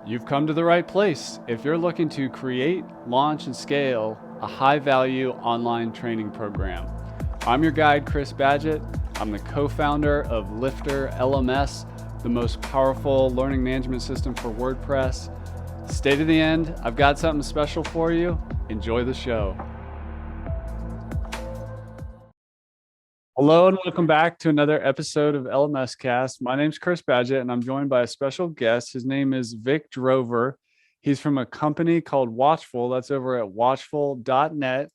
You've come to the right place if you're looking to create, launch, and scale a high-value online training program. I'm your guide, Chris Badgett. I'm the co-founder of LifterLMS, the most powerful learning management system for WordPress. Stay to the end. I've got something special for you. Enjoy the show. Hello and welcome back to another episode of LMS Cast. My name's Chris Badgett and I'm joined by a special guest. His name is Vic Drover. He's from a company called Watchful. That's over at watchful.net,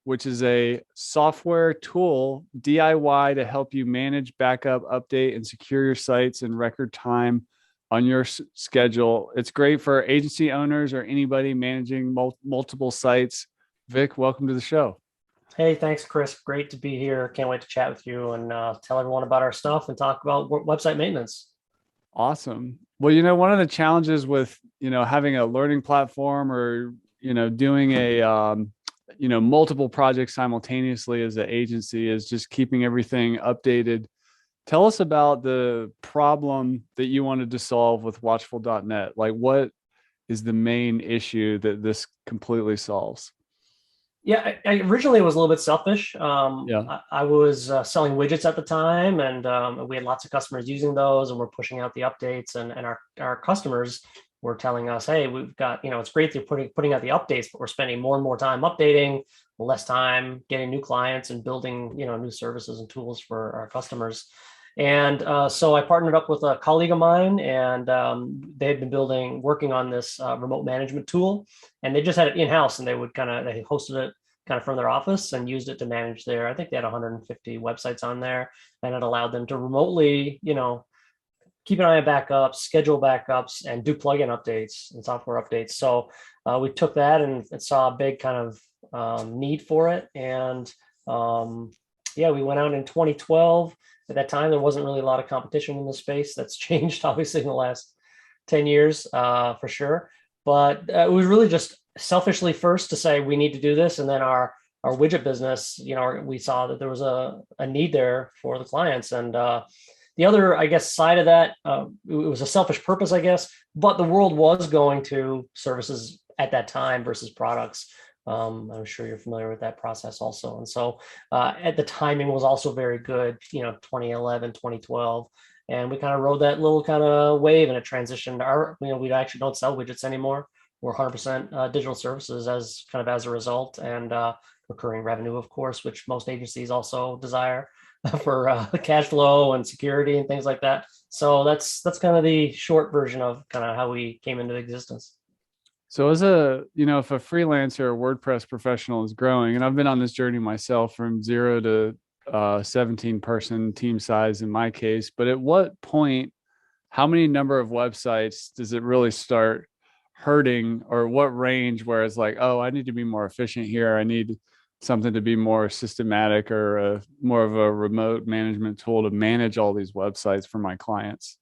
which is a software tool, DIY, to help you manage, backup, update, and secure your sites in record time on your schedule. It's great for agency owners or anybody managing multiple sites. Vic, welcome to the show. Hey, thanks, Chris. Great to be here. Can't wait to chat with you and tell everyone about our stuff and talk about website maintenance. Awesome. Well, one of the challenges with, having a learning platform or, doing a, multiple projects simultaneously as an agency is just keeping everything updated. Tell us about the problem that you wanted to solve with watchful.net. Like, what is the main issue that this completely solves? Yeah, I originally was a little bit selfish. Yeah. I was selling widgets at the time, and we had lots of customers using those, and we're pushing out the updates, and our customers were telling us, hey, we've got, it's great that you're putting out the updates, but we're spending more and more time updating, less time getting new clients and building, new services and tools for our customers. And so I partnered up with a colleague of mine, and they had been working on this remote management tool, and they just had it in-house, and they hosted it kind of from their office and used it to manage I think they had 150 websites on there, and it allowed them to remotely, keep an eye on backups, schedule backups, and do plugin updates and software updates. So we took that and saw a big kind of need for it. And yeah, we went out in 2012. At that time, there wasn't really a lot of competition in the space. That's changed, obviously, in the last 10 years, for sure. But it was really just selfishly first to say, we need to do this. And then our widget business, we saw that there was a need there for the clients. And the other, I guess, side of that, it was a selfish purpose, I guess, but the world was going to services at that time versus products. I'm sure you're familiar with that process also. And so at the timing was also very good, 2011, 2012. And we kind of rode that little kind of wave, and it transitioned we actually don't sell widgets anymore. We're 100% digital services as a result, and recurring revenue, of course, which most agencies also desire for cash flow and security and things like that. So that's kind of the short version of kind of how we came into existence. So if a freelancer or WordPress professional is growing, and I've been on this journey myself from 0 to 17 person team size in my case, but at what point, how many number of websites does it really start hurting, or what range where it's like, oh, I need to be more efficient here. I need something to be more systematic, or more of a remote management tool to manage all these websites for my clients?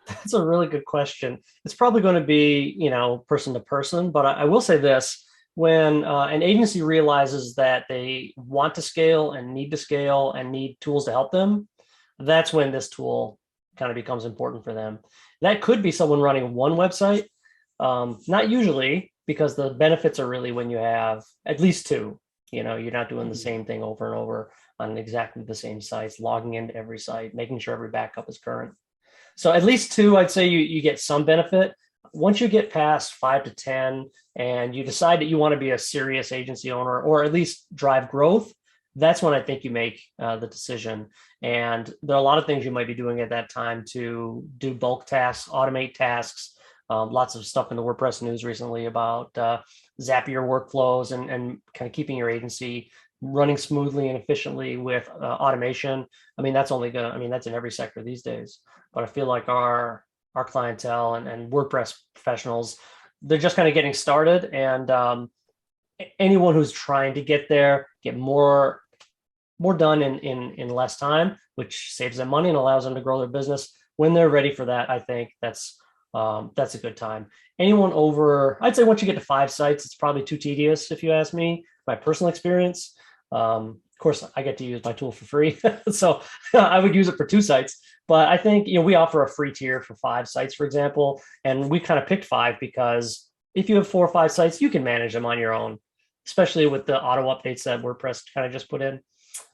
That's a really good question. It's probably going to be, person to person, but I will say this. When an agency realizes that they want to scale and need tools to help them, that's when this tool kind of becomes important for them. That could be someone running one website, not usually, because the benefits are really when you have at least two. You're not doing the same thing over and over on exactly the same sites, logging into every site, making sure every backup is current. So at least two, I'd say you get some benefit. Once you get past 5 to 10 and you decide that you want to be a serious agency owner, or at least drive growth, that's when I think you make the decision. And there are a lot of things you might be doing at that time to do bulk tasks, automate tasks. Lots of stuff in the WordPress news recently about Zapier workflows and kind of keeping your agency running smoothly and efficiently with automation. That's in every sector these days. But I feel like our clientele and WordPress professionals, they're just kind of getting started. And anyone who's trying to get there, get more done in less time, which saves them money and allows them to grow their business. When they're ready for that, I think that's a good time. Anyone over, I'd say once you get to 5 sites, it's probably too tedious, if you ask me, my personal experience. Of course, I get to use my tool for free. So I would use it for 2 sites. But I think, we offer a free tier for 5 sites, for example. And we kind of picked 5 because if you have 4 or 5 sites, you can manage them on your own, especially with the auto updates that WordPress kind of just put in.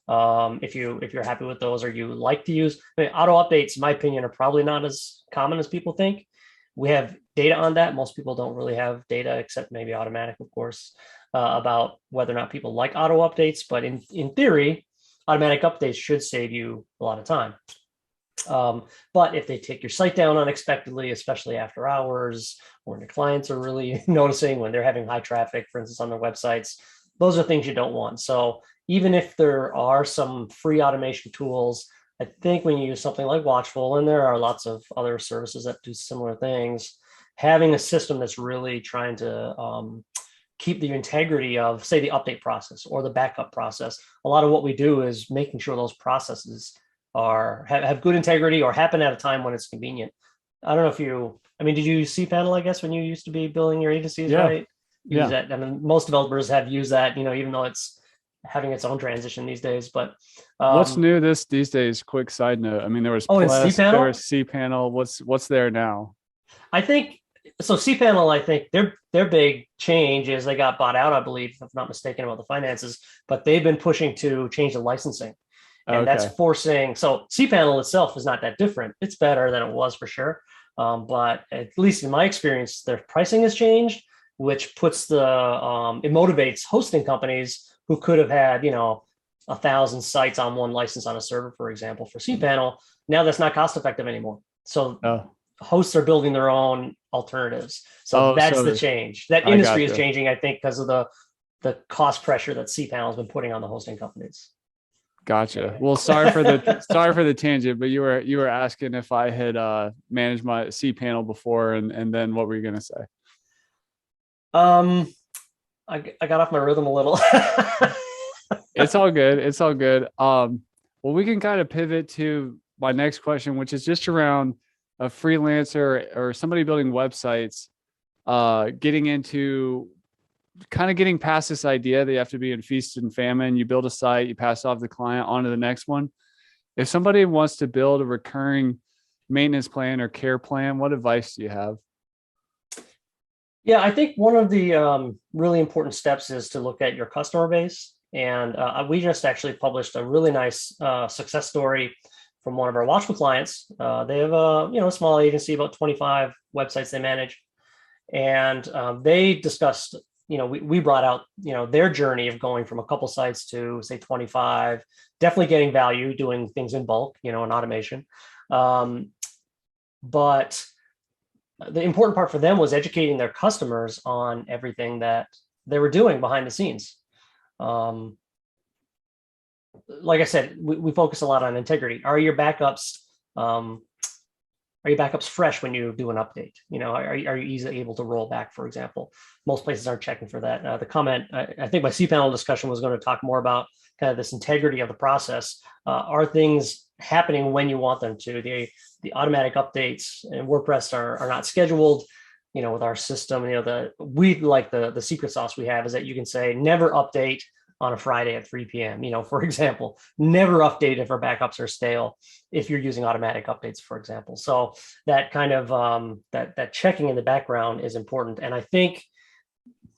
If you're happy with those, or you like to use, auto updates, in my opinion, are probably not as common as people think. We have data on that. Most people don't really have data, except maybe Automatic, of course, about whether or not people like auto updates. But in theory, automatic updates should save you a lot of time. But if they take your site down unexpectedly, especially after hours, or when your clients are really noticing when they're having high traffic, for instance, on their websites, those are things you don't want. So even if there are some free automation tools, I think when you use something like Watchful, and there are lots of other services that do similar things, having a system that's really trying to keep the integrity of, say, the update process or the backup process. A lot of what we do is making sure those processes have good integrity or happen at a time when it's convenient. I don't know if did you use cPanel, I guess, when you used to be building your agencies, right? Yeah. Use that. I mean, most developers have used that, even though it's having its own transition these days. But what's new these days? Quick side note. I mean, there was in Plus, cPanel? there was cPanel. What's there now? I think so. cPanel, I think their big change is they got bought out, I believe, if I'm not mistaken about the finances, but they've been pushing to change the licensing. And that's forcing, so cPanel itself is not that different. It's better than it was for sure. But at least in my experience, their pricing has changed, which puts it motivates hosting companies who could have had, 1,000 sites on one license on a server, for example, for cPanel. Now that's not cost effective anymore. So hosts are building their own alternatives. So that's the change. That industry is changing, I think, because of the cost pressure that cPanel has been putting on the hosting companies. Gotcha. Well, sorry for the tangent, but you were asking if I had managed my cPanel before, and then what were you gonna say? I got off my rhythm a little. It's all good. Well, we can kind of pivot to my next question, which is just around a freelancer or somebody building websites, getting past this idea that you have to be in feast and famine. You build a site, you pass off the client onto the next one. If somebody wants to build a recurring maintenance plan or care plan, what advice do you have? Yeah, I think one of the really important steps is to look at your customer base. And we just actually published a really nice success story from one of our Watchful clients. They have a small agency, about 25 websites they manage. And they discussed, we brought out, their journey of going from a couple sites to, say, 25, definitely getting value, doing things in bulk, in automation. But the important part for them was educating their customers on everything that they were doing behind the scenes. Like I said, we focus a lot on integrity. Are your backups fresh when you do an update? Are you easily able to roll back, for example? Most places aren't checking for that. The comment, I think my cPanel discussion was going to talk more about kind of this integrity of the process. Are things happening when you want them to? The automatic updates in WordPress are not scheduled. With our system, the secret sauce we have is that you can say never update on a Friday at 3 p.m. For example, never update if our backups are stale if you're using automatic updates, for example. So that kind of that checking in the background is important. And I think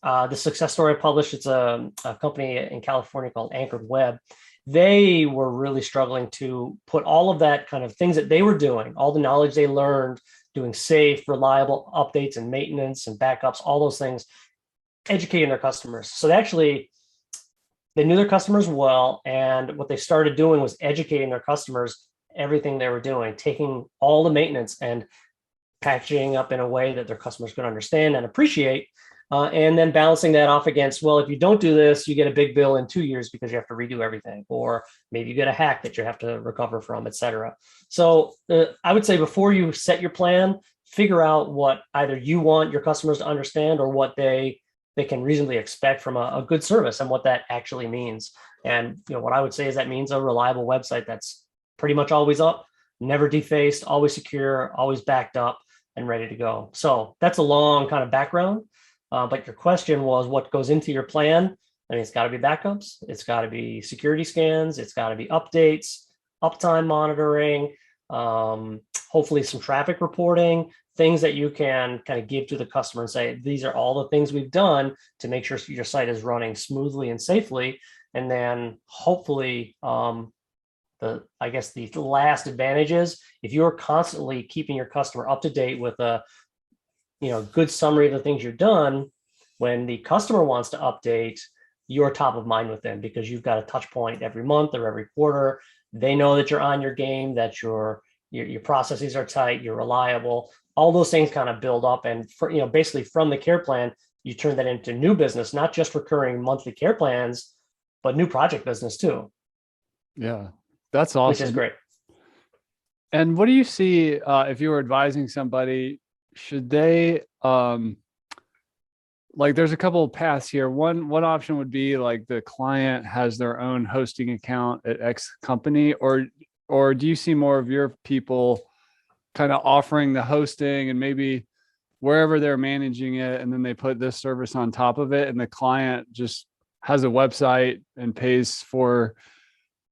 the success story I published, it's a company in California called Anchored Web. They were really struggling to put all of that kind of things that they were doing, all the knowledge they learned, doing safe, reliable updates and maintenance and backups, all those things, educating their customers. So they knew their customers well. And what they started doing was educating their customers, everything they were doing, taking all the maintenance and packaging up in a way that their customers could understand and appreciate. And then balancing that off against, well, if you don't do this, you get a big bill in 2 years because you have to redo everything, or maybe you get a hack that you have to recover from, et cetera. So I would say before you set your plan, figure out what either you want your customers to understand or what they can reasonably expect from a good service and what that actually means. And what I would say is that means a reliable website that's pretty much always up, never defaced, always secure, always backed up and ready to go. So that's a long kind of background. But your question was what goes into your plan. I mean, it's got to be backups, it's got to be security scans, it's got to be updates, uptime monitoring, hopefully some traffic reporting, things that you can kind of give to the customer and say, these are all the things we've done to make sure your site is running smoothly and safely. And then hopefully, I guess the last advantage is if you're constantly keeping your customer up to date with a good summary of the things you've done, when the customer wants to update, you're top of mind with them because you've got a touch point every month or every quarter. They know that you're on your game, that your processes are tight, you're reliable. All those things kind of build up, and basically from the care plan, you turn that into new business, not just recurring monthly care plans, but new project business too. Yeah, that's awesome. Which is great. And what do you see if you were advising somebody? Should they like there's a couple of paths here. One option would be like the client has their own hosting account at X company, or do you see more of your people kind of offering the hosting and maybe wherever they're managing it, and then they put this service on top of it, and the client just has a website and pays for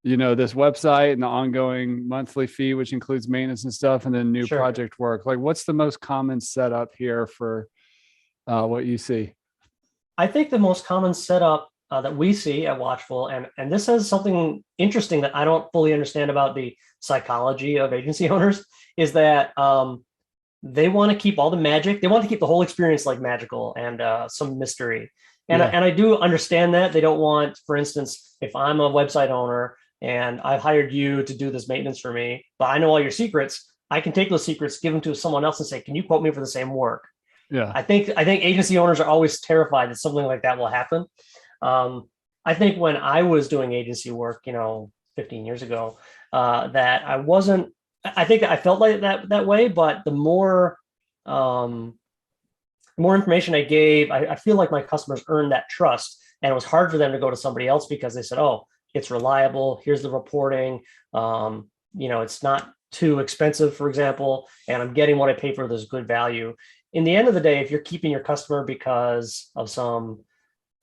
this website and the ongoing monthly fee, which includes maintenance and stuff, and then new project work? Like, what's the most common setup here for what you see? I think the most common setup that we see at Watchful, and this is something interesting that I don't fully understand about the psychology of agency owners, is that they want to keep all the magic. They want to keep the whole experience like magical and some mystery. And I do understand that. They don't want, for instance, if I'm a website owner and I've hired you to do this maintenance for me, but I know all your secrets, I can take those secrets, give them to someone else and say, can you quote me for the same work? Yeah. I think agency owners are always terrified that something like that will happen. I think when I was doing agency work, 15 years ago, that I think that I felt like that way, but the more information I gave, I feel like my customers earned that trust, and it was hard for them to go to somebody else because they said, oh, it's reliable. Here's the reporting. It's not too expensive, for example, and I'm getting what I pay for. There's good value. In the end of the day, if you're keeping your customer because of some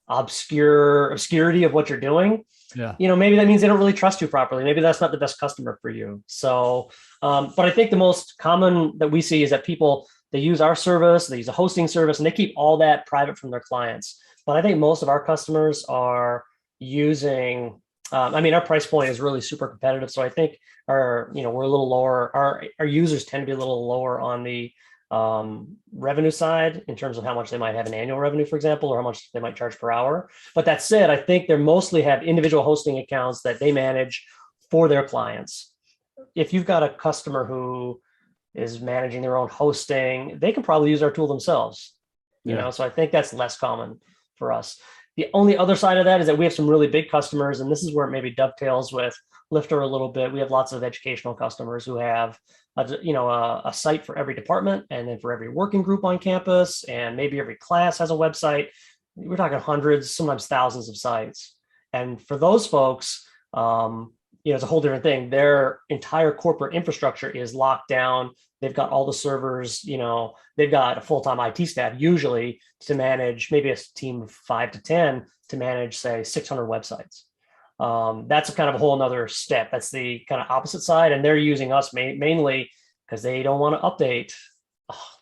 obscurity of what you're doing, maybe that means they don't really trust you properly. Maybe that's not the best customer for you. So, but I think the most common that we see is that people, they use our service, they use a hosting service, and they keep all that private from their clients. But I think most of our customers are using, our price point is really super competitive. So I think we're a little lower. Our users tend to be a little lower on the revenue side in terms of how much they might have an annual revenue, for example, or how much they might charge per hour. But that said, I think they mostly have individual hosting accounts that they manage for their clients. If you've got a customer who is managing their own hosting, they can probably use our tool themselves. So I think that's less common for us. The only other side of that is that we have some really big customers, and this is where it maybe dovetails with Lifter a little bit. We have lots of educational customers who have a site for every department, and then for every working group on campus, and maybe every class has a website. We're talking hundreds, sometimes thousands of sites. And for those folks, it's a whole different thing. Their entire corporate infrastructure is locked down. They've got all the servers, they've got a full-time IT staff usually to manage, maybe a team of 5 to 10 to manage, say, 600 websites. That's a kind of a whole nother step. That's the kind of opposite side. And they're using us mainly because they don't want to update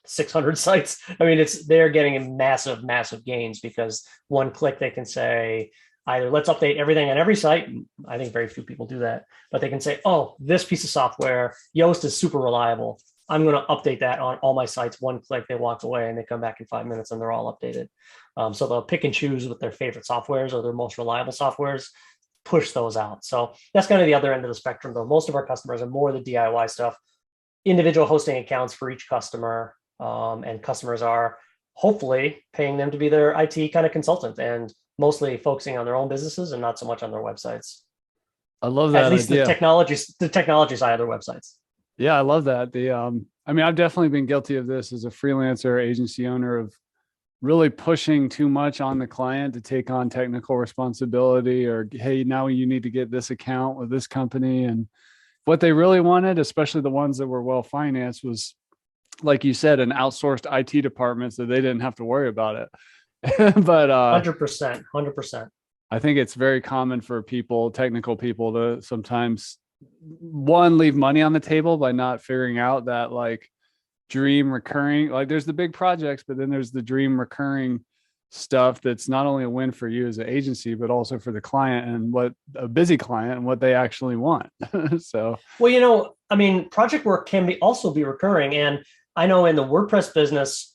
600 sites. I mean, they're getting massive, massive gains because one click they can say, either let's update everything on every site. I think very few people do that, but they can say, oh, this piece of software, Yoast is super reliable. I'm going to update that on all my sites. One click, they walk away and they come back in 5 minutes and they're all updated. So they'll pick and choose with their favorite softwares or their most reliable softwares, push those out. So that's kind of the other end of the spectrum, though. Most of our customers are more the DIY stuff, individual hosting accounts for each customer. And customers are hopefully paying them to be their IT kind of consultant and mostly focusing on their own businesses and not so much on their websites. I love that. At least idea. the technology side of their websites. Yeah, I love that. I've definitely been guilty of this as a freelancer agency owner, of really pushing too much on the client to take on technical responsibility, or, hey, now you need to get this account with this company. And what they really wanted, especially the ones that were well-financed, was, like you said, an outsourced IT department so they didn't have to worry about it. But 100%. I think it's very common for people, technical people, to sometimes one leave money on the table by not figuring out that like dream recurring, like there's the big projects, but then there's the dream recurring stuff that's not only a win for you as an agency, but also for the client and what a busy client and what they actually want. So, Well, I mean, project work can also be recurring. And I know in the WordPress business,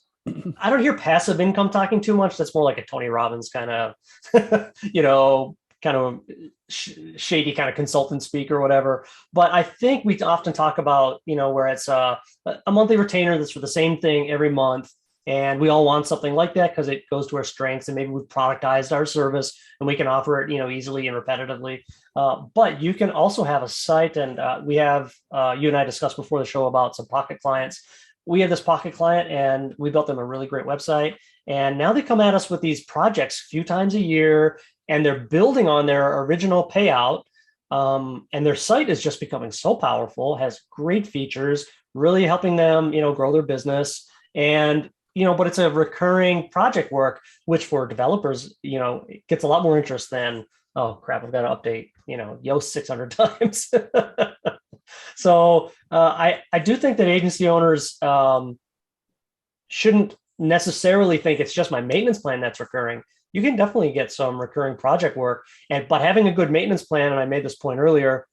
I don't hear passive income talking too much. That's more like a Tony Robbins kind of, kind of shady kind of consultant speak or whatever. But I think we often talk about, where it's a monthly retainer that's for the same thing every month. And we all want something like that because it goes to our strengths, and maybe we've productized our service and we can offer it, easily and repetitively. But you can also have a site, and we have, you and I discussed before the show about some pocket clients. We have this pocket client and we built them a really great website. And now they come at us with these projects a few times a year, and they're building on their original payout. And their site is just becoming so powerful, has great features, really helping them, grow their business. And but it's a recurring project work, which for developers, it gets a lot more interest than, oh crap, I've got to update, Yoast 600 times. So I do think that agency owners shouldn't necessarily think it's just my maintenance plan that's recurring. You can definitely get some recurring project work, but having a good maintenance plan, and I made this point earlier,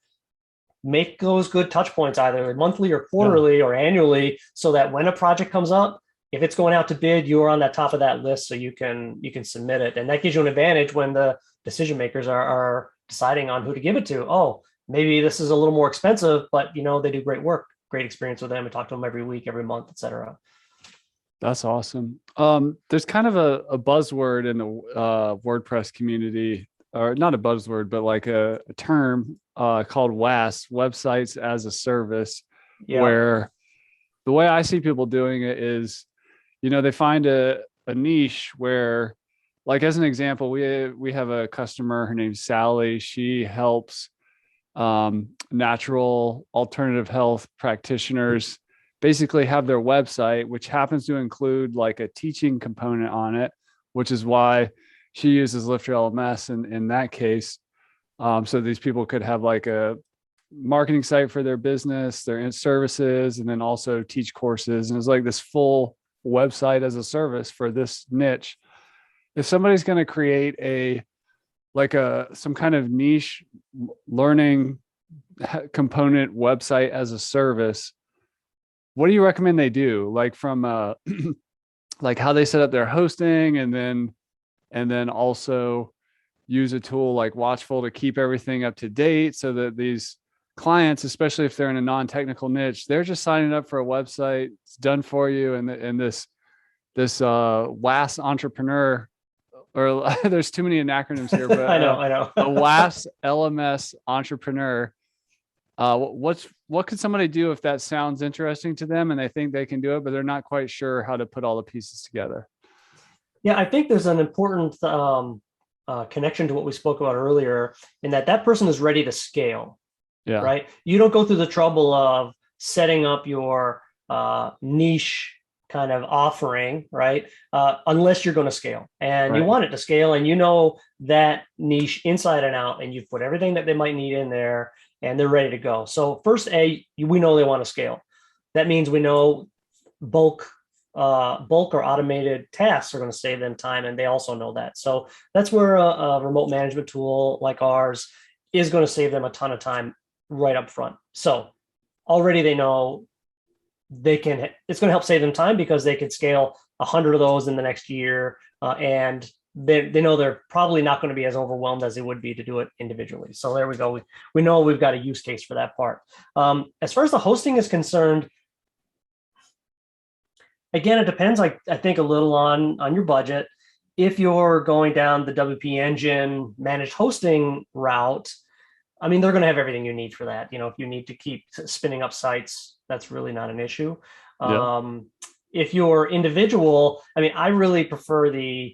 make those good touch points either monthly or quarterly or annually, so that when a project comes up, if it's going out to bid, you're on that top of that list, so you can submit it, and that gives you an advantage when the decision makers are deciding on who to give it to. Oh, maybe this is a little more expensive, but they do great work, great experience with them, and talk to them every week, every month, etc. that's awesome. There's kind of a buzzword in the WordPress community, or not a buzzword, but like a term called WAS, websites as a service, where the way I see people doing it is, they find a niche where, like, as an example, we have a customer, her name's Sally. She helps natural alternative health practitioners basically have their website, which happens to include like a teaching component on it, which is why she uses LifterLMS in that case. So these people could have like a marketing site for their business, their services, and then also teach courses. And it's like this full website as a service for this niche. If somebody's going to create some kind of niche learning component website as a service, what do you recommend they do? Like from like how they set up their hosting, and then also use a tool like Watchful to keep everything up to date, so that these clients, especially if they're in a non-technical niche, they're just signing up for a website. It's done for you. And this WAS entrepreneur, or there's too many acronyms here, but I know. A WAS LMS entrepreneur. What could somebody do if that sounds interesting to them and they think they can do it, but they're not quite sure how to put all the pieces together? Yeah, I think there's an important connection to what we spoke about earlier, in that person is ready to scale. Yeah. Right. You don't go through the trouble of setting up your niche kind of offering, right? Unless you're going to scale, and you want it to scale, and that niche inside and out, and you've put everything that they might need in there, and they're ready to go. So first, we know they want to scale. That means we know bulk or automated tasks are going to save them time, and they also know that. So that's where a remote management tool like ours is going to save them a ton of time right up front. So already they know it's going to help save them time, because they could scale 100 of those in the next year, and they know they're probably not going to be as overwhelmed as they would be to do it individually. So there we go. We know we've got a use case for that part. As far as the hosting is concerned, again, it depends, I think, a little on your budget. If you're going down the WP Engine managed hosting route, I mean, they're going to have everything you need for that. If you need to keep spinning up sites, that's really not an issue. If you're individual, I mean, I really prefer they're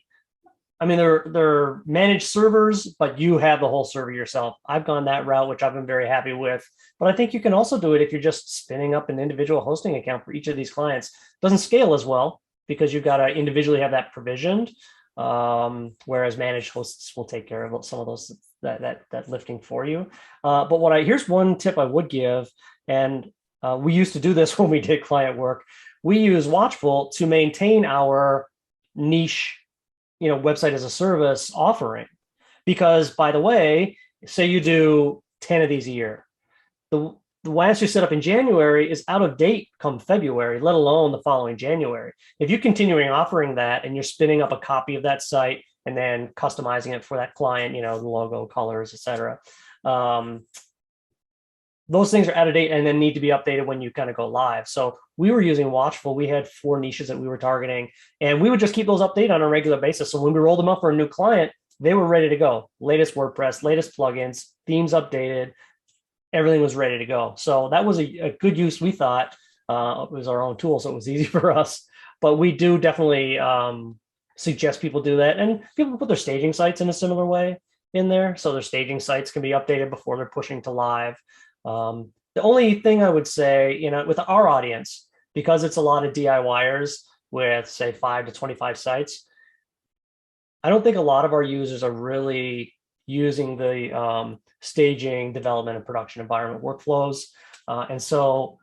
managed servers, but you have the whole server yourself. I've gone that route, which I've been very happy with. But I think you can also do it if you're just spinning up an individual hosting account for each of these clients. It doesn't scale as well because you've got to individually have that provisioned. Whereas managed hosts will take care of some of those that lifting for you. Here's one tip I would give, and we used to do this when we did client work. We use Watchful to maintain our niche, website as a service offering. Because, by the way, say you do 10 of these a year, the once you set up in January is out of date come February, let alone the following January. If you're continuing offering that and you're spinning up a copy of that site and then customizing it for that client, the logo, colors, etc., those things are out of date and then need to be updated when you kind of go live. So we were using Watchful. We had 4 niches that we were targeting, and we would just keep those updated on a regular basis. So when we rolled them up for a new client, they were ready to go. Latest WordPress, latest plugins, themes updated, everything was ready to go. So that was a good use, we thought. It was our own tool, so it was easy for us. But we do definitely suggest people do that. And people put their staging sites in a similar way in there. So their staging sites can be updated before they're pushing to live. The only thing I would say, with our audience, because it's a lot of DIYers with, say, 5 to 25 sites, I don't think a lot of our users are really using the staging, development, and production environment workflows. And so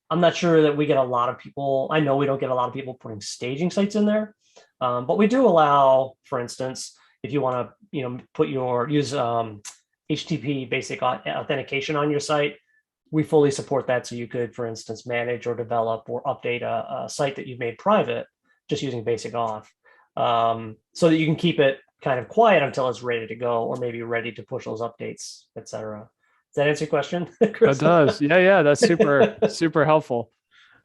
I'm not sure that we get a lot of people. I know we don't get a lot of people putting staging sites in there, but we do allow, for instance, if you want to, use HTTP basic authentication on your site, we fully support that. So you could, for instance, manage or develop or update a site that you've made private just using basic auth, so that you can keep it kind of quiet until it's ready to go, or maybe ready to push those updates, etc. Does that answer your question, Chris? That does. Yeah. That's super helpful.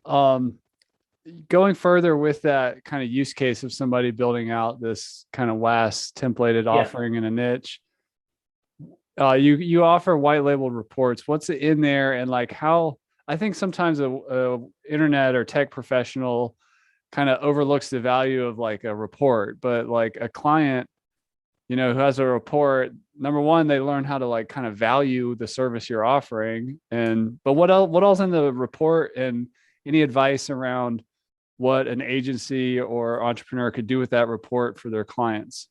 Going further with that kind of use case of somebody building out this kind of WAS templated offering in a niche, you offer white labeled reports. What's in there, and like how? I think sometimes a internet or tech professional kind of overlooks the value of like a report, but like a client, who has a report, number one, they learn how to like kind of value the service you're offering. But what else in the report, and any advice around what an agency or entrepreneur could do with that report for their clients?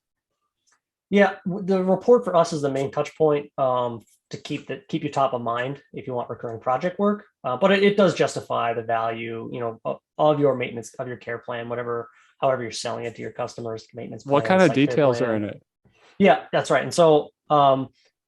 Yeah, the report for us is the main touch point to keep you top of mind if you want recurring project work. But it does justify the value, of your maintenance, of your care plan, however you're selling it to your customers, maintenance plan. What kind of details are in it? Yeah, that's right. And so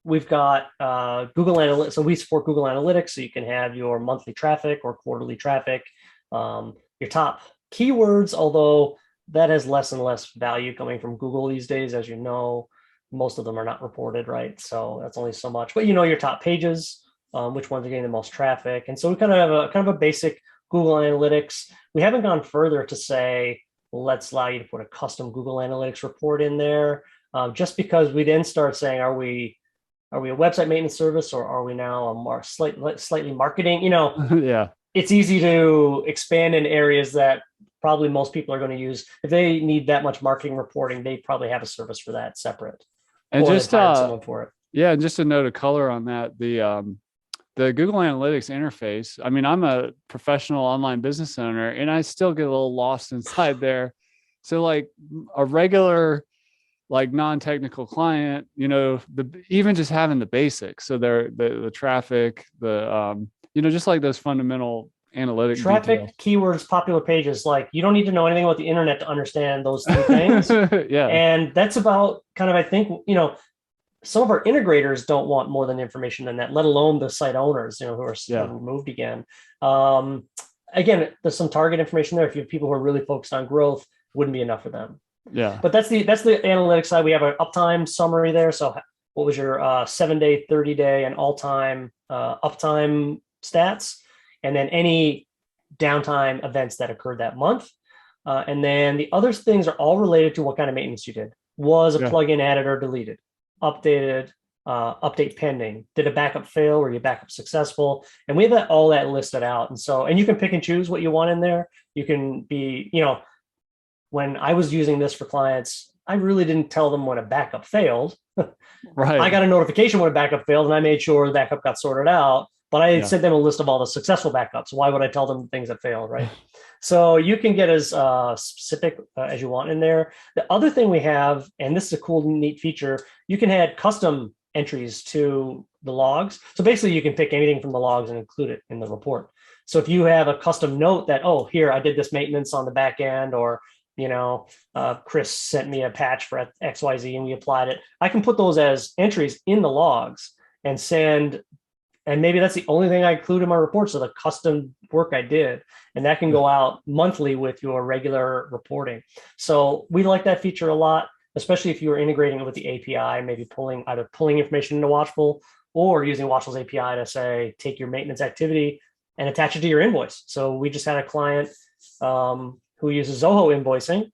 we've got Google Analytics. So we support Google Analytics, so you can have your monthly traffic or quarterly traffic, your top keywords, although that has less and less value coming from Google these days. As you know, most of them are not reported, right? So that's only so much. But your top pages, which ones are getting the most traffic. And so we kind of have a basic Google Analytics. We haven't gone further to say, let's allow you to put a custom Google Analytics report in there. Just because we then start saying, are we a website maintenance service, or are we now a more slightly marketing? Yeah, it's easy to expand in areas that probably most people are going to use. If they need that much marketing reporting, they probably have a service for that separate. And just someone for it. Yeah, and just a note of color on that, the Google Analytics interface. I mean, I'm a professional online business owner, and I still get a little lost inside there. So like a regular, like non-technical client, even just having the basics. So the traffic, just like those fundamental analytic traffic, details. Keywords, popular pages. Like, you don't need to know anything about the internet to understand those 3 things. Yeah. And that's about kind of, I think, some of our integrators don't want more than information than that, let alone the site owners, who are removed again. Again, there's some target information there. If you have people who are really focused on growth, wouldn't be enough for them. Yeah. But that's the analytics side. We have an uptime summary there. So what was your 7-day, 30-day, and all-time uptime stats? And then any downtime events that occurred that month. And then the other things are all related to what kind of maintenance you did. Was a plugin added or deleted? Updated, update pending? Did a backup fail? Were your backup successful? And we have all that listed out. And you can pick and choose what you want in there. You can be, when I was using this for clients, I really didn't tell them when a backup failed. Right. I got a notification when a backup failed, and I made sure the backup got sorted out. but I Yeah. sent them a list of all the successful backups. Why would I tell them the things that failed, right? So you can get as specific as you want in there. The other thing we have, and this is a cool, neat feature, you can add custom entries to the logs. So basically you can pick anything from the logs and include it in the report. So if you have a custom note that, oh, here, I did this maintenance on the back end, or, Chris sent me a patch for XYZ and we applied it, I can put those as entries in the logs and send, and maybe that's the only thing I include in my report. So the custom work I did, and that can go out monthly with your regular reporting. So we like that feature a lot, especially if you're integrating it with the API, maybe either pulling information into Watchful or using Watchful's API to say, take your maintenance activity and attach it to your invoice. So we just had a client who uses Zoho invoicing,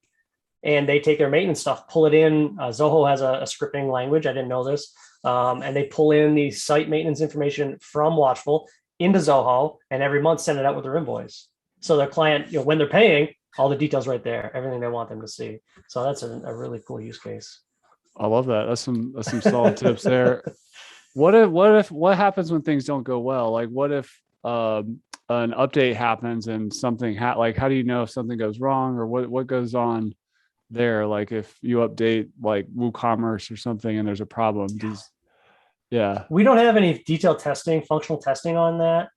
and they take their maintenance stuff, pull it in. Zoho has a scripting language. I didn't know this. And they pull in the site maintenance information from Watchful into Zoho, and every month send it out with their invoice. So their client, when they're paying, all the details right there, everything they want them to see. So that's a really cool use case. I love that. That's some solid tips there. What happens when things don't go well? Like, what if an update happens and something like, how do you know if something goes wrong, or what goes on there? Like if you update like WooCommerce or something and there's a problem, we don't have any detailed testing, functional testing on that.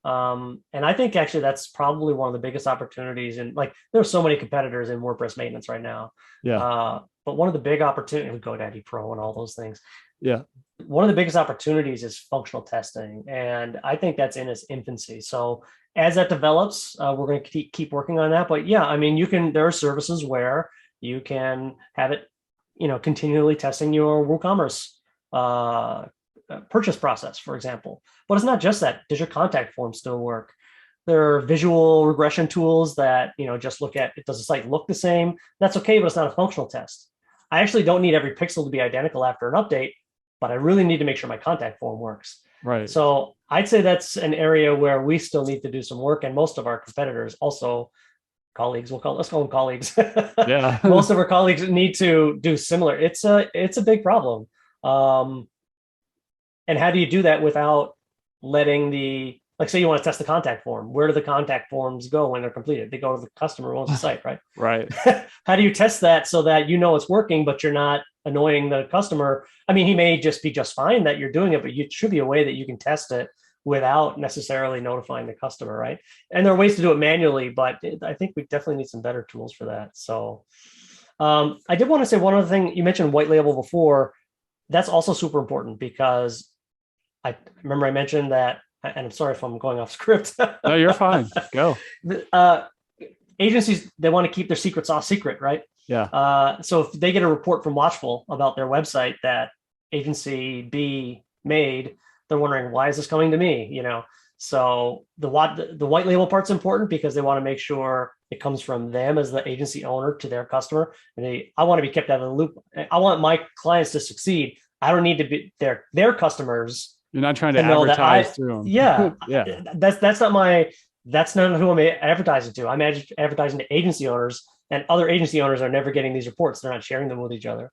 And I think actually that's probably one of the biggest opportunities. And like, there's so many competitors in WordPress maintenance right now. But one of the big opportunities with GoDaddy Pro and all those things. Yeah. One of the biggest opportunities is functional testing. And I think that's in its infancy. So as that develops, we're going to keep working on that. But yeah, I mean, there are services where you can have it, continually testing your WooCommerce purchase process, for example. But it's not just that. Does your contact form still work? There are visual regression tools that, just look at, does the site look the same? That's okay, but it's not a functional test. I actually don't need every pixel to be identical after an update, but I really need to make sure my contact form works. Right. So I'd say that's an area where we still need to do some work. And most of our competitors also, colleagues, let's call them colleagues. Yeah. Most of our colleagues need to do similar. It's a big problem. And how do you do that without letting like say you want to test the contact form, where do the contact forms go when they're completed? They go to the customer who owns the site, right? Right. How do you test that so that it's working, but you're not annoying the customer? I mean, he may just be just fine that you're doing it, but it should be a way that you can test it without necessarily notifying the customer, right? And there are ways to do it manually, but I think we definitely need some better tools for that. So I did want to say one other thing. You mentioned white label before. That's also super important because I remember I mentioned that, and I'm sorry if I'm going off script. No, you're fine. Go. Agencies, they want to keep their secrets off secret, right? Yeah. So if they get a report from Watchful about their website that agency B made, they're wondering, why is this coming to me? So the white label part's important because they want to make sure it comes from them as the agency owner to their customer. And I want to be kept out of the loop. I want my clients to succeed. I don't need to be their customers. You're not trying to advertise through them. Yeah. Yeah. That's not who I'm advertising to. I'm advertising to agency owners, and other agency owners are never getting these reports. They're not sharing them with each other.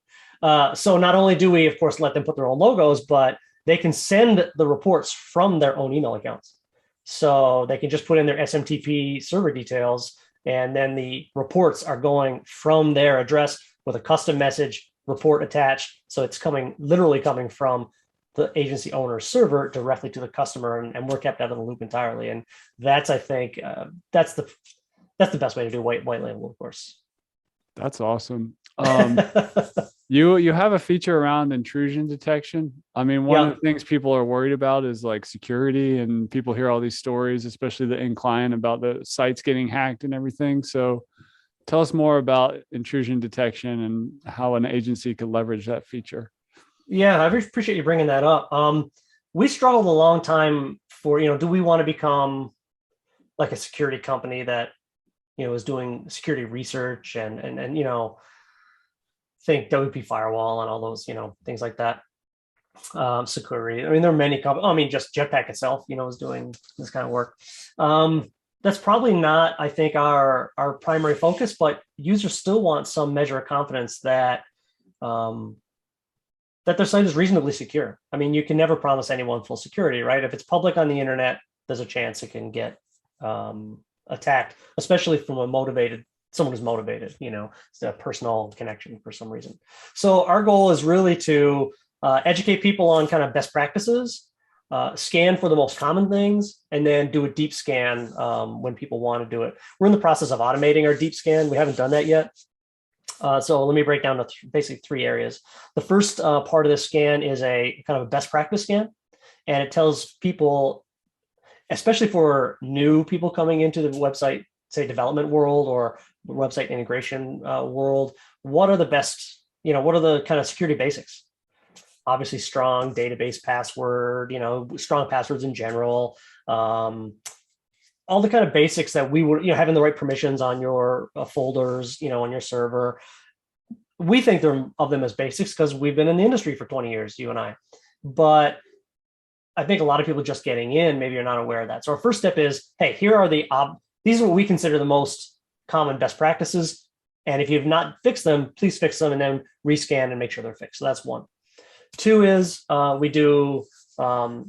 So not only do we, of course, let them put their own logos, but they can send the reports from their own email accounts. So they can just put in their SMTP server details, and then the reports are going from their address with a custom message report attached. So it's literally coming from the agency owner's server directly to the customer, and we're kept out of the loop entirely. And that's, I think, that's the best way to do white label, of course. That's awesome. You have a feature around intrusion detection. I mean, one of the things people are worried about is like security, and people hear all these stories, especially the end client, about the sites getting hacked and everything. So tell us more about intrusion detection and how an agency could leverage that feature. Yeah, I appreciate you bringing that up. We struggled a long time for, do we want to become like a security company that, is doing security research and think WP firewall and all those, things like that. Security. I mean, there are many companies. I mean, just Jetpack itself, is doing this kind of work. That's probably not, I think, our primary focus, but users still want some measure of confidence that that their site is reasonably secure. I mean, you can never promise anyone full security, right? If it's public on the internet, there's a chance it can get attacked, especially from someone who's motivated, it's a personal connection for some reason. So our goal is really to educate people on kind of best practices, scan for the most common things, and then do a deep scan when people want to do it. We're in the process of automating our deep scan. We haven't done that yet. So let me break down to basically 3 areas. The first part of this scan is a kind of a best practice scan, and it tells people, especially for new people coming into the website, say development world or website integration world, what are the best, what are the kind of security basics? Obviously, strong database password, strong passwords in general, all the kind of basics that we would, having the right permissions on your folders, on your server. We think of them as basics because we've been in the industry for 20 years, you and I. But I think a lot of people just getting in, maybe you're not aware of that. So our first step is, hey, here are these are what we consider the most common best practices. And if you've not fixed them, please fix them and then rescan and make sure they're fixed. So that's 1. 2 is we do, for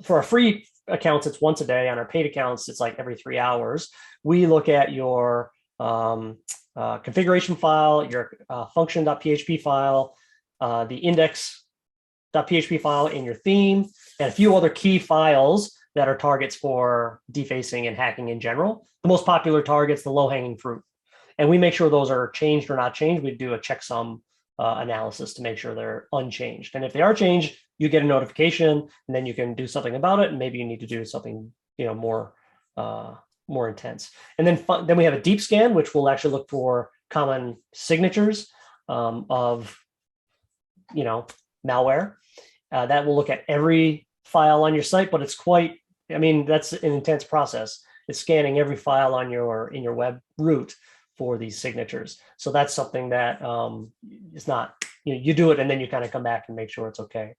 our free accounts, it's once a day. On our paid accounts, it's like every 3 hours. We look at your configuration file, your function.php file, the index.php file in your theme, and a few other key files that are targets for defacing and hacking in general. The most popular targets, the low-hanging fruit. And we make sure those are changed or not changed. We do a checksum analysis to make sure they're unchanged. And if they are changed, you get a notification, and then you can do something about it. And maybe you need to do something, more intense. And then we have a deep scan, which will actually look for common signatures of, malware. That will look at every file on your site, but it's that's an intense process. It's scanning every file in your web root for these signatures. So that's something that is not, you do it and then you kind of come back and make sure it's okay.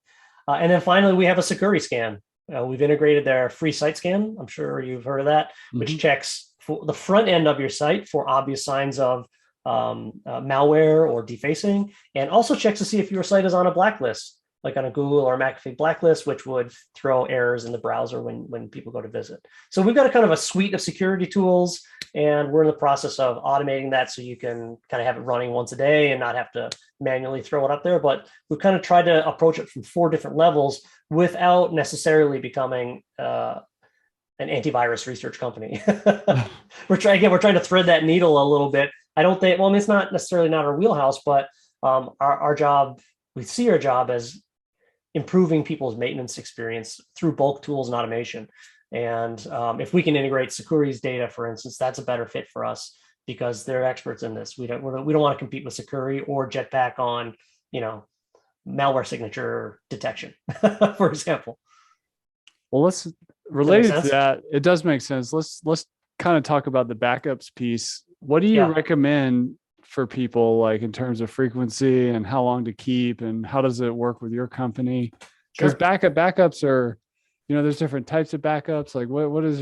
And then finally, we have a security scan. We've integrated their free site scan. I'm sure you've heard of that, which checks for the front end of your site for obvious signs of malware or defacing, and also checks to see if your site is on a blacklist, like on a Google or McAfee blacklist, which would throw errors in the browser when people go to visit. So we've got a kind of a suite of security tools, and we're in the process of automating that so you can kind of have it running once a day and not have to manually throw it up there. But we've kind of tried to approach it from 4 different levels without necessarily becoming an antivirus research company. We're trying to thread that needle a little bit. I don't think, it's not necessarily not our wheelhouse, but our job, we see our job as improving people's maintenance experience through bulk tools and automation. And if we can integrate Security's data, for instance, that's a better fit for us because they're experts in this. We don't want to compete with Security or Jetpack on, malware signature detection, for example. Well, let's related to that. It does make sense. Let's kind of talk about the backups piece. What do you recommend for people, like in terms of frequency and how long to keep, and how does it work with your company? Because backups are, there's different types of backups. Like what is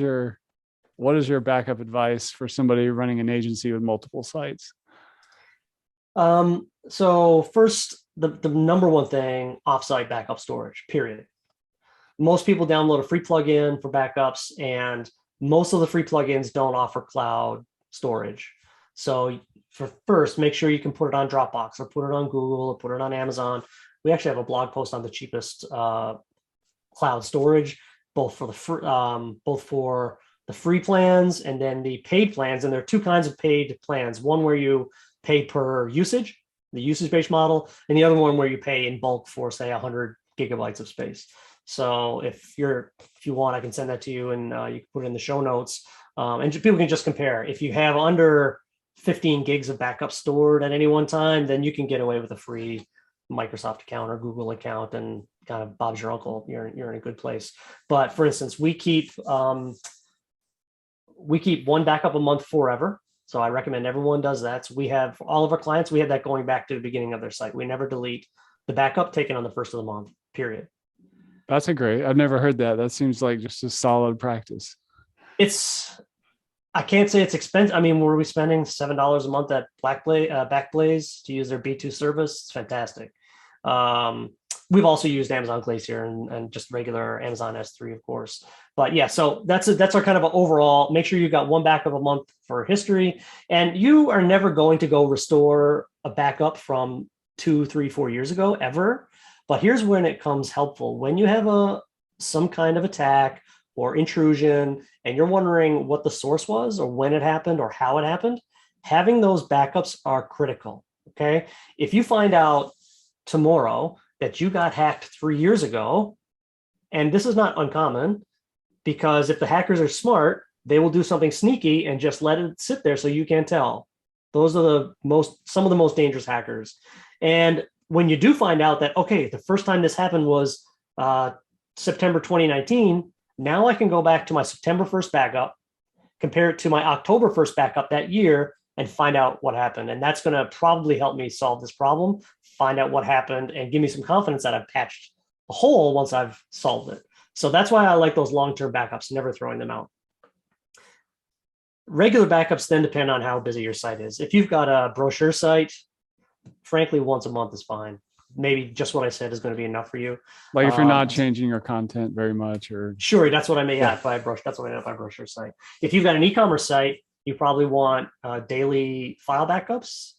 your backup advice for somebody running an agency with multiple sites? So first, the number one thing, offsite backup storage, period. Most people download a free plugin for backups, and most of the free plugins don't offer cloud storage. So first, make sure you can put it on Dropbox or put it on Google or put it on Amazon. We actually have a blog post on the cheapest cloud storage, both for the free plans and then the paid plans. And there are 2 kinds of paid plans. One where you pay per usage, the usage-based model, and the other one where you pay in bulk for, say, 100 gigabytes of space. So if you want, I can send that to you, and you can put it in the show notes. And people can just compare. If you have under 15 gigs of backup stored at any one time, then you can get away with a free Microsoft account or Google account, and kind of Bob's your uncle. You're in a good place. But for instance, we keep 1 backup a month forever. So I recommend everyone does that. So we have all of our clients, we have that going back to the beginning of their site. We never delete the backup taken on the first of the month, period. That's I've never heard that. That seems like just a solid practice. I can't say it's expensive. I mean, were we spending $7 a month at Backblaze to use their B2 service? It's fantastic. We've also used Amazon Glacier and just regular Amazon S3, of course. But yeah, so that's our kind of an overall. Make sure you've got one backup a month for history, and you are never going to go restore a backup from 2, 3, 4 years ago ever. But here's when it comes helpful: when you have some kind of attack or intrusion, and you're wondering what the source was, or when it happened, or how it happened. Having those backups are critical. Okay, if you find out tomorrow that you got hacked 3 years ago, and this is not uncommon, because if the hackers are smart, they will do something sneaky and just let it sit there so you can't tell. Those are some of the most dangerous hackers. And when you do find out that, okay, the first time this happened was September 2019, now I can go back to my September 1st backup, compare it to my October 1st backup that year, and find out what happened. And that's going to probably help me solve this problem, find out what happened, and give me some confidence that I've patched a hole once I've solved it. So that's why I like those long-term backups, never throwing them out. Regular backups then depend on how busy your site is. If you've got a brochure site, frankly, once a month is fine. Maybe just what I said is going to be enough for you. Like if you're not changing your content very much, or sure, that's what I mean. Yeah, that's what I meant by brochure site. If you've got an e-commerce site, you probably want daily file backups,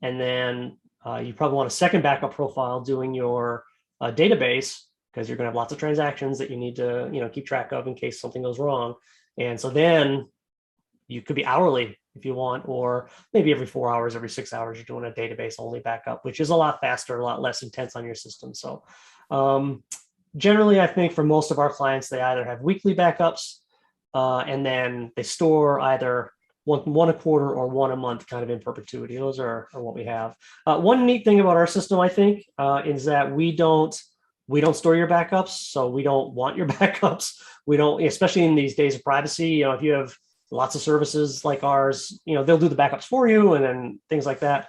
and then you probably want a second backup profile doing your database, because you're going to have lots of transactions that you need to keep track of in case something goes wrong. And so then you could be hourly if you want, or maybe every 4 hours, every 6 hours, you're doing a database only backup, which is a lot faster, a lot less intense on your system. So generally, I think for most of our clients, they either have weekly backups and then they store either one a quarter or one a month, kind of in perpetuity. Those are what we have. One neat thing about our system, I think, is that we don't store your backups, so we don't want your backups. We don't, especially in these days of privacy. If you have lots of services like ours, they'll do the backups for you, and then things like that.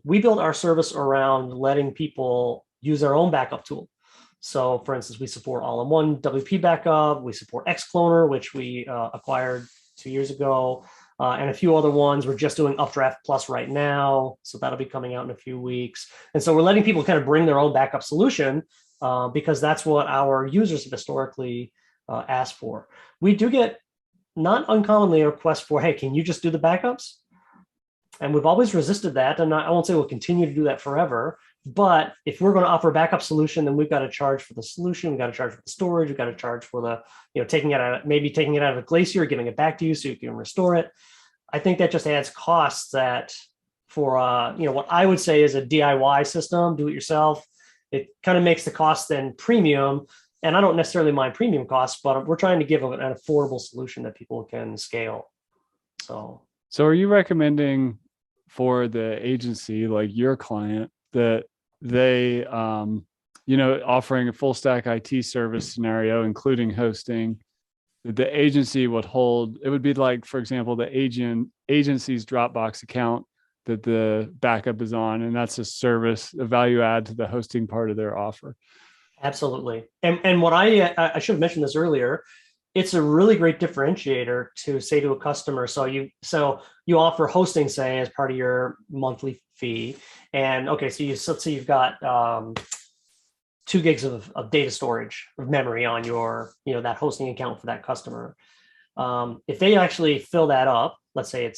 We built our service around letting people use their own backup tool. So, for instance, we support all-in-one WP backup. We support Xcloner, which we acquired 2 years ago, and a few other ones. We're just doing Updraft Plus right now, so that'll be coming out in a few weeks. And so we're letting people kind of bring their own backup solution because that's what our users have historically asked for. We do get, not uncommonly, a request for, hey, can you just do the backups? And we've always resisted that, and I won't say we'll continue to do that forever. But if we're going to offer a backup solution, then we've got to charge for the solution. We've got to charge for the storage. We've got to charge for the, taking it out of a Glacier, giving it back to you so you can restore it. I think that just adds costs that for, what I would say is a DIY system, do it yourself. It kind of makes the cost then premium. And I don't necessarily mind premium costs, but we're trying to give an affordable solution that people can scale. So are you recommending for the agency, like your client, that they, offering a full stack IT service scenario, including hosting, that the agency would hold? It would be like, for example, the agency's Dropbox account that the backup is on, and that's a service, a value add to the hosting part of their offer. Absolutely. And what I should have mentioned this earlier, it's a really great differentiator to say to a customer, so you offer hosting, say, as part of your monthly fee. And okay, so let's say you've got 2 gigs of data storage of memory on your, that hosting account for that customer. If they actually fill that up, let's say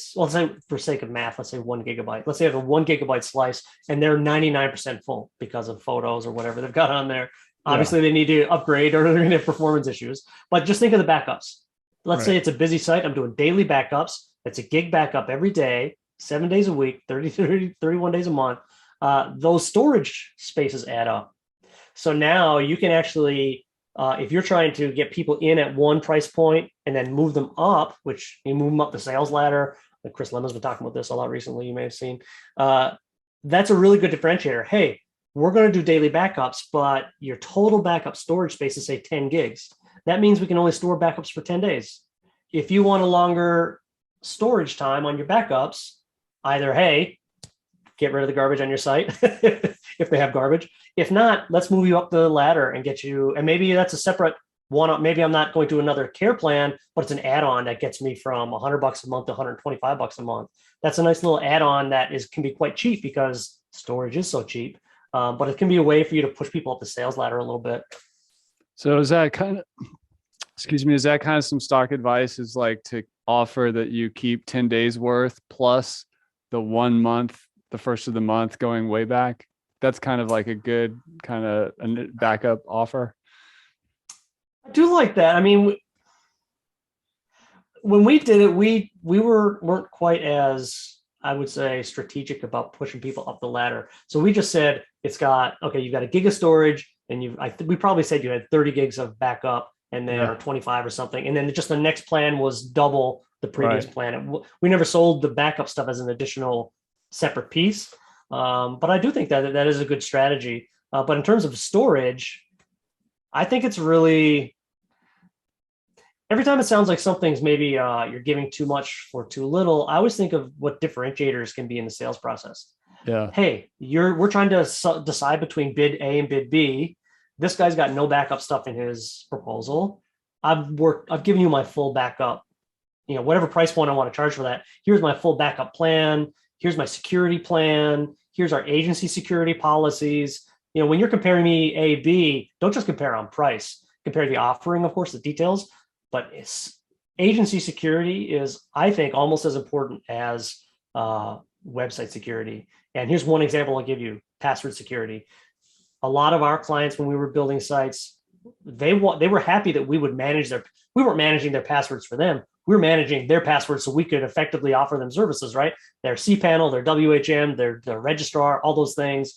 for sake of math, let's say 1 gigabyte. Let's say I have a 1 gigabyte slice and they're 99% full because of photos or whatever they've got on there. Obviously, They need to upgrade, or they're going to have performance issues. But just think of the backups. Let's say it's a busy site. I'm doing daily backups. It's a gig backup every day, 7 days a week, 31 days a month. Those storage spaces add up. So now you can actually, if you're trying to get people in at one price point and then move them up, which you move them up the sales ladder, like Chris Lemon's been talking about this a lot recently, you may have seen, that's a really good differentiator. Hey, we're going to do daily backups, but your total backup storage space is, say, 10 gigs. That means we can only store backups for 10 days. If you want a longer storage time on your backups, either, hey, get rid of the garbage on your site if they have garbage. If not, let's move you up the ladder and get you, and maybe that's a separate one. Maybe I'm not going to another care plan, but it's an add-on that gets me from $100 a month to $125 a month. That's a nice little add-on that can be quite cheap because storage is so cheap. but it can be a way for you to push people up the sales ladder a little bit. So is that kind of, excuse me, is that kind of some stock advice, is like to offer that you keep 10 days worth plus the 1 month, the first of the month going way back? That's kind of like a good kind of a backup offer. I do like that. I mean, when we did it, we weren't quite as, I would say, strategic about pushing people up the ladder. So we just said it's got, okay, you've got a gig of storage, and we probably said you had 30 gigs of backup, and then or 25 or something, and then just the next plan was double the previous plan. We never sold the backup stuff as an additional separate piece, but I do think that is a good strategy. But in terms of storage, I think it's really, every time it sounds like something's maybe you're giving too much for too little, I always think of what differentiators can be in the sales process. Yeah. Hey, we're trying to decide between bid A and bid B. This guy's got no backup stuff in his proposal. I've given you my full backup, whatever price point I want to charge for that. Here's my full backup plan. Here's my security plan. Here's our agency security policies. When you're comparing me A, B, don't just compare on price. Compare the offering, of course, the details, but agency security is, I think, almost as important as website security. And here's one example I'll give you: password security. A lot of our clients, when we were building sites, they were happy that we would we weren't managing their passwords for them. We were managing their passwords so we could effectively offer them services, right? Their cPanel, their WHM, their registrar, all those things.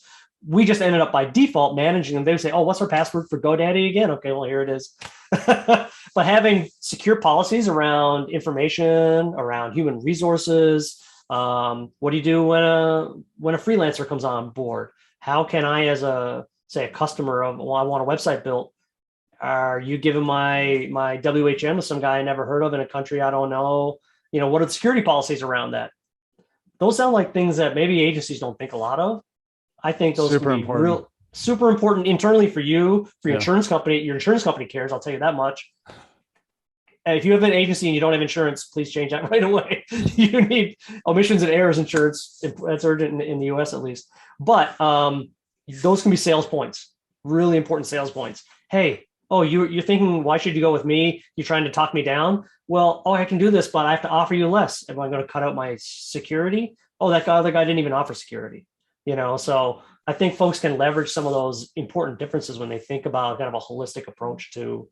We just ended up by default managing them. They would say, oh, what's our password for GoDaddy again? Okay, well, here it is. But having secure policies around information, around human resources, what do you do when a freelancer comes on board? How can I, as a customer of, well, I want a website built, are you giving my WHM to some guy I never heard of in a country I don't know? What are the security policies around that? Those sound like things that maybe agencies don't think a lot of. I think those Super can be important. super important internally for you, for your insurance company. Your insurance company cares, I'll tell you that much. And if you have an agency and you don't have insurance, please change that right away. You need omissions and errors insurance. That's urgent in the US at least. But those can be sales points, really important sales points. Hey, you're thinking, why should you go with me? You're trying to talk me down. Well, I can do this, but I have to offer you less. Am I going to cut out my security? Oh, that other guy didn't even offer security. So I think folks can leverage some of those important differences when they think about kind of a holistic approach to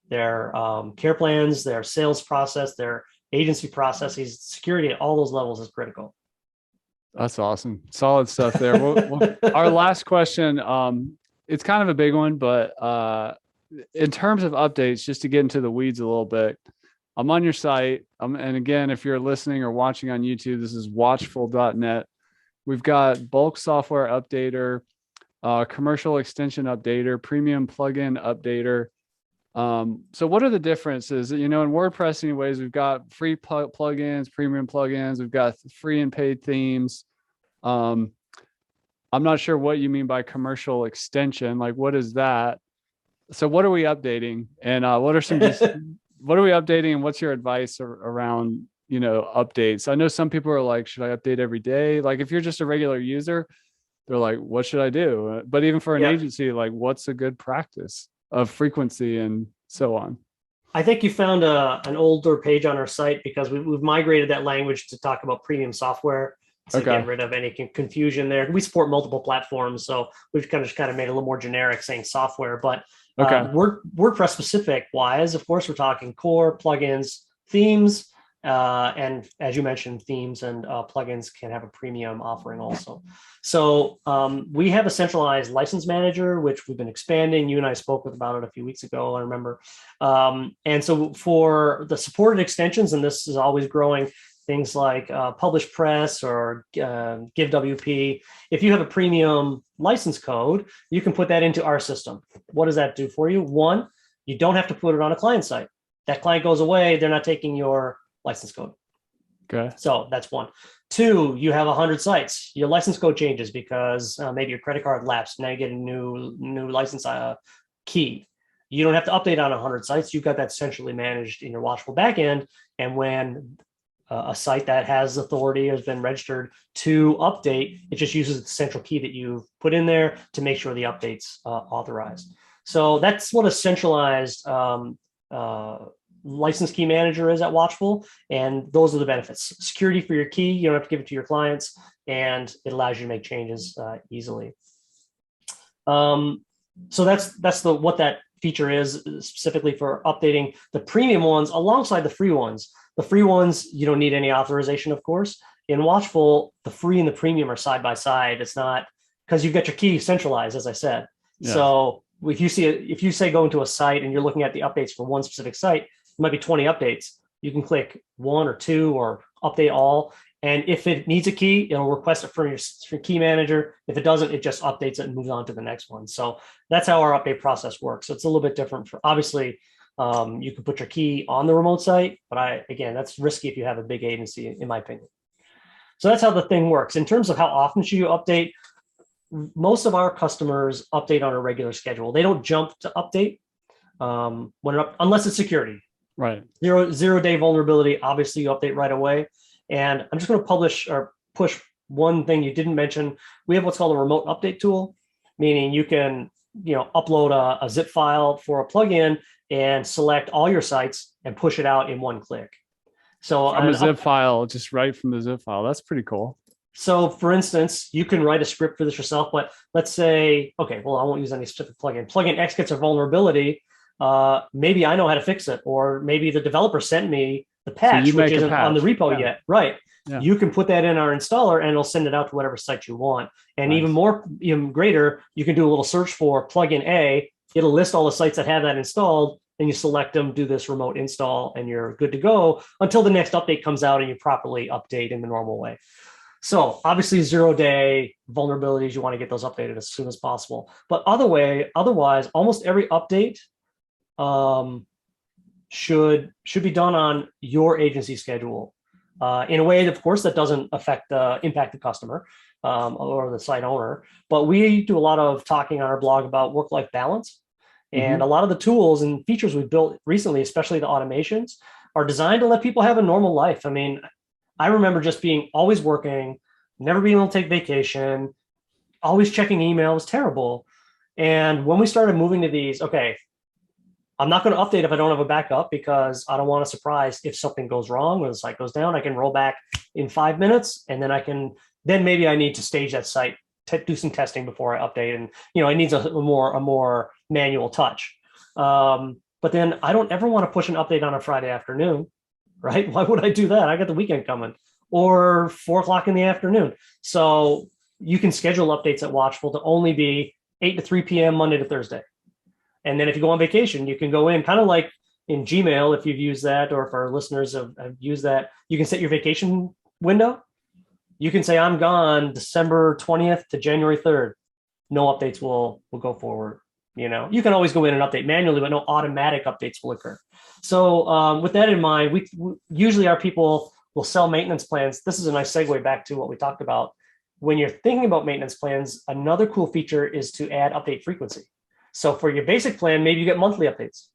their care plans, their sales process, their agency processes. Security at all those levels is critical. That's awesome. Solid stuff there. Our last question, it's kind of a big one, but in terms of updates, just to get into the weeds a little bit, I'm on your site. And again, if you're listening or watching on YouTube, this is watchful.net. We've got bulk software updater, commercial extension updater, premium plugin updater. So what are the differences? In WordPress anyways, we've got free plugins, premium plugins, we've got free and paid themes. I'm not sure what you mean by commercial extension. Like, what is that? So what are we updating? And what are what are we updating, and what's your advice around updates? I know some people are like, should I update every day? Like, if you're just a regular user, they're like, what should I do? But even for an agency, like, what's a good practice of frequency and so on? I think you found an older page on our site, because we've migrated that language to talk about premium software to get rid of any confusion there. We support multiple platforms, so we've kind of made it a little more generic saying software. But WordPress specific wise, of course, we're talking core, plugins, themes. And as you mentioned, themes and plugins can have a premium offering also. So we have a centralized license manager, which we've been expanding. You and I spoke about it a few weeks ago, I remember. And so for the supported extensions, and this is always growing, things like Publish Press or Give WP, if you have a premium license code, you can put that into our system. What does that do for you? One, you don't have to put it on a client site. That client goes away, they're not taking your license code. Okay. So that's one. Two, you have 100 sites. Your license code changes because maybe your credit card lapsed. Now you get a new license key. You don't have to update on 100 sites. You've got that centrally managed in your Watchful backend. And when a site that has authority, has been registered to update. It just uses the central key that you put in there to make sure the update's authorized. So that's what a centralized license key manager is at Watchful. And those are the benefits. Security for your key, you don't have to give it to your clients, and it allows you to make changes easily. So that's what that feature is, specifically for updating the premium ones alongside the free ones. The free ones, you don't need any authorization, of course. In Watchful, the free and the premium are side by side. It's not, because you've got your key centralized, as I said. Yeah. So if you say go into a site and you're looking at the updates for one specific site, it might be 20 updates. You can click 1 or 2 or update all. And if it needs a key, it'll request it from your key manager. If it doesn't, it just updates it and moves on to the next one. So that's how our update process works. So it's a little bit different. Obviously, you can put your key on the remote site, but again, that's risky if you have a big agency, in my opinion. So that's how the thing works. In terms of how often should you update, most of our customers update on a regular schedule. They don't jump to update unless it's security. Right. Zero-day vulnerability, obviously you update right away. And I'm just going to publish or push one thing you didn't mention. We have what's called a remote update tool, meaning you can upload a zip file for a plugin and select all your sites and push it out in one click. So from a zip file, just right from the zip file. That's pretty cool. So for instance, you can write a script for this yourself, but let's say, okay, well, I won't use any specific plugin. Plugin X gets a vulnerability. Maybe I know how to fix it, or maybe the developer sent me the patch, which isn't on the repo yet. Right. Yeah. You can put that in our installer and it'll send it out to whatever site you want. And nice. even greater, you can do a little search for plugin A. It'll list all the sites that have that installed, and you select them, do this remote install, and you're good to go until the next update comes out and you properly update in the normal way. So obviously 0-day vulnerabilities, you want to get those updated as soon as possible. But otherwise, almost every update should be done on your agency schedule in a way, of course, that doesn't impact the customer or the site owner. But we do a lot of talking on our blog about work-life balance. And a lot of the tools and features we've built recently, especially the automations, are designed to let people have a normal life. I mean, I remember just being always working, never being able to take vacation, always checking emails, terrible. And when we started moving to these, okay, I'm not going to update if I don't have a backup, because I don't want a surprise if something goes wrong or the site goes down. I can roll back in 5 minutes, and then maybe I need to stage that site, do some testing before I update. And, it needs a more manual touch. But then I don't ever want to push an update on a Friday afternoon, right? Why would I do that? I got the weekend coming, or 4 o'clock in the afternoon. So you can schedule updates at Watchful to only be 8 to 3 p.m. Monday to Thursday. And then if you go on vacation, you can go in kind of like in Gmail, if you've used that, or if our listeners have used that, you can set your vacation window. You can say, I'm gone December 20th to January 3rd. No updates will go forward. You can always go in and update manually, but no automatic updates will occur. So with that in mind, we usually our people will sell maintenance plans. This is a nice segue back to what we talked about. When you're thinking about maintenance plans, another cool feature is to add update frequency. So for your basic plan, maybe you get monthly updates.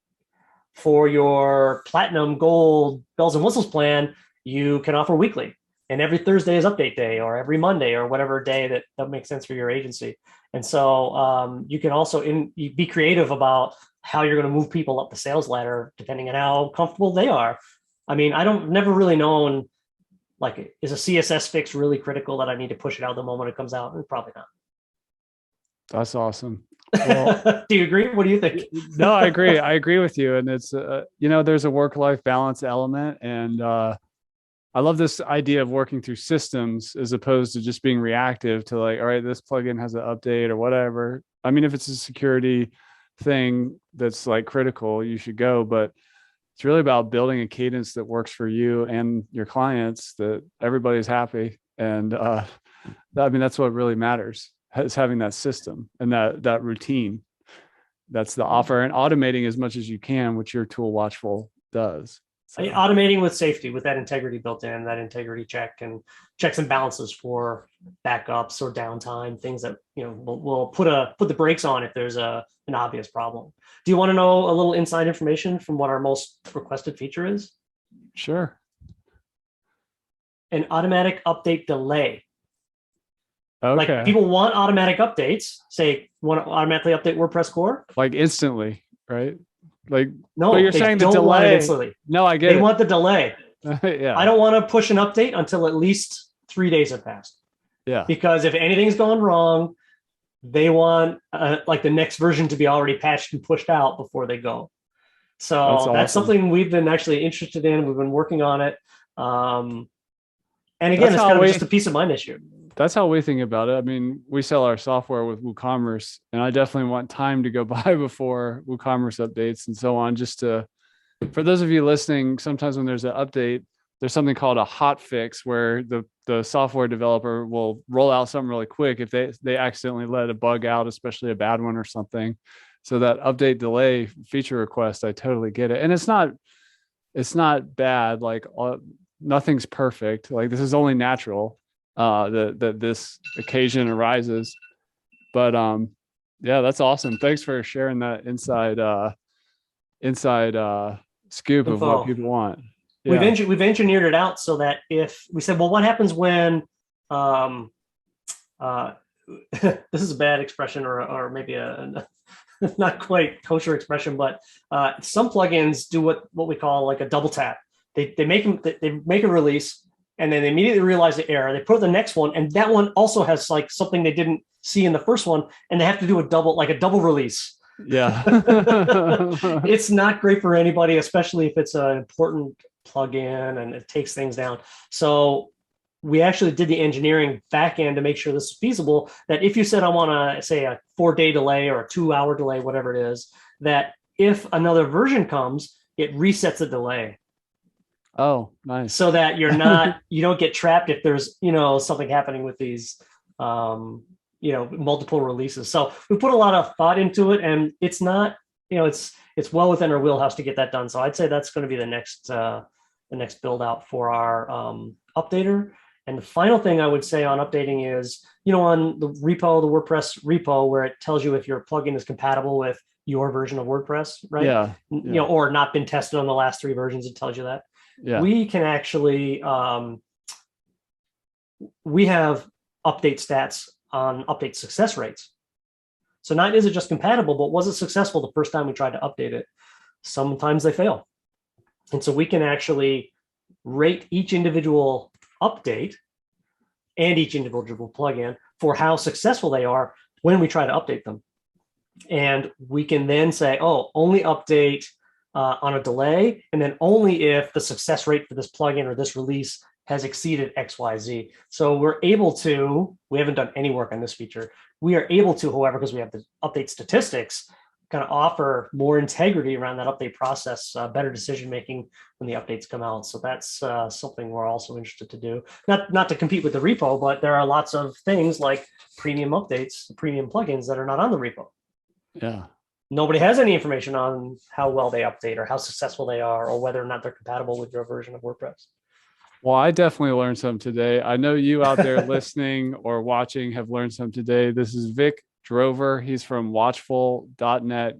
For your platinum, gold, bells and whistles plan, you can offer weekly. And every Thursday is update day, or every Monday, or whatever day that makes sense for your agency. And so you can also be creative about how you're going to move people up the sales ladder, depending on how comfortable they are. I mean, never really known, like, is a CSS fix really critical that I need to push it out the moment it comes out? Probably not. That's awesome. Well, do you agree? What do you think? No, I agree. I agree with you. And it's, there's a work-life balance element. And I love this idea of working through systems as opposed to just being reactive to, like, all right, this plugin has an update or whatever. I mean, if it's a security thing that's like critical, you should go. But it's really about building a cadence that works for you and your clients, that everybody's happy. And that's what really matters, is having that system and that routine. That's the offer, and automating as much as you can, which your tool Watchful does. So. Automating with safety, with that integrity built in, that integrity check and checks and balances for backups or downtime, things that will put the brakes on if there's an obvious problem. Do you want to know a little inside information from what our most requested feature is? Sure. an automatic update delay. Okay. Like people want automatic updates. Say, want to automatically update WordPress core? Like instantly, right? Like, no, but you're they saying the don't delay. want it instantly. No, I get they it. want the delay. Yeah. I don't want to push an update until at least 3 days have passed. Yeah. Because if anything's gone wrong, they want like the next version to be already patched and pushed out before they go. So that's something we've been actually interested in. We've been working on it. And again, it's kind of just a peace of mind issue. That's how we think about it. I mean, we sell our software with WooCommerce, and I definitely want time to go by before WooCommerce updates and so on. Just for those of you listening, sometimes when there's an update, there's something called a hot fix where the software developer will roll out something really quick if they accidentally let a bug out, especially a bad one or something. So that update delay feature request, I totally get it. And it's not bad. Like nothing's perfect. Like this is only natural that this occasion arises. But yeah, that's awesome. Thanks for sharing that inside scoop of what people want. Yeah. We've engineered it out so that if we said, well, what happens when this is a bad expression or maybe a not quite kosher expression, but some plugins do what we call like a double tap. They make a release and then they immediately realize the error. They put the next one, and that one also has like something they didn't see in the first one, and they have to do a double release. Yeah. It's not great for anybody, especially if it's an important plugin and it takes things down. So we actually did the engineering back end to make sure this is feasible, that if you said, I want to say a 4-day delay or a 2-hour delay, whatever it is, that if another version comes, it resets the delay. Oh, nice. So that you don't get trapped if there's, something happening with these, multiple releases. So we put a lot of thought into it, and it's not, it's well within our wheelhouse to get that done. So I'd say that's going to be the next build out for our updater. And the final thing I would say on updating is, on the repo, the WordPress repo, where it tells you if your plugin is compatible with your version of WordPress, right? Yeah. Or not been tested on the last 3 versions, it tells you that. Yeah. We can actually, we have update stats on update success rates. So not is it just compatible, but was it successful the first time we tried to update it? Sometimes they fail. And so we can actually rate each individual update and each individual plugin for how successful they are when we try to update them. And we can then say, only update on a delay, and then only if the success rate for this plugin or this release has exceeded XYZ. So we haven't done any work on this feature. We are able to, however, because we have the update statistics, kind of offer more integrity around that update process, better decision-making when the updates come out. So that's something we're also interested to do. Not to compete with the repo, but there are lots of things like premium updates, premium plugins that are not on the repo. Yeah. Nobody has any information on how well they update or how successful they are or whether or not they're compatible with your version of WordPress. Well, I definitely learned some today. I know you out there listening or watching have learned some today. This is Vic Drover. He's from watchful.net.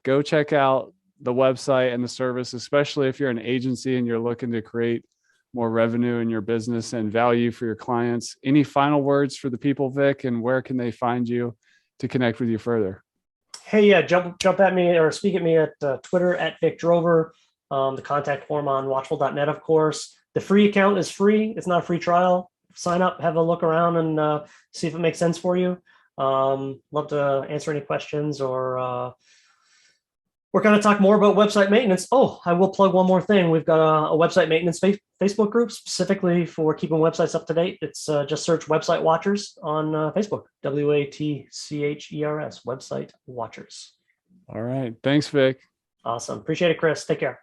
Go check out the website and the service, especially if you're an agency and you're looking to create more revenue in your business and value for your clients. Any final words for the people, Vic, and where can they find you to connect with you further? Hey, yeah, jump at me or speak at me at Twitter at Vic Drover, the contact form on watchful.net, of course. The free account is free. It's not a free trial. Sign up, have a look around, and see if it makes sense for you. Love to answer any questions, or we're going to talk more about website maintenance. Oh, I will plug one more thing. We've got a website maintenance Facebook group specifically for keeping websites up to date. It's just search Website Watchers on Facebook, WATCHERS, Website Watchers. All right. Thanks, Vic. Awesome. Appreciate it, Chris. Take care.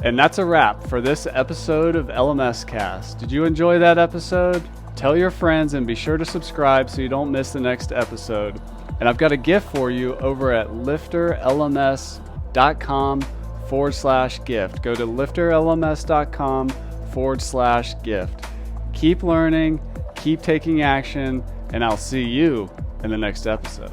And that's a wrap for this episode of LMS Cast. Did you enjoy that episode? Tell your friends and be sure to subscribe so you don't miss the next episode. And I've got a gift for you over at LifterLMS.com/gift. Go to LifterLMS.com/gift. Keep learning, keep taking action, and I'll see you in the next episode.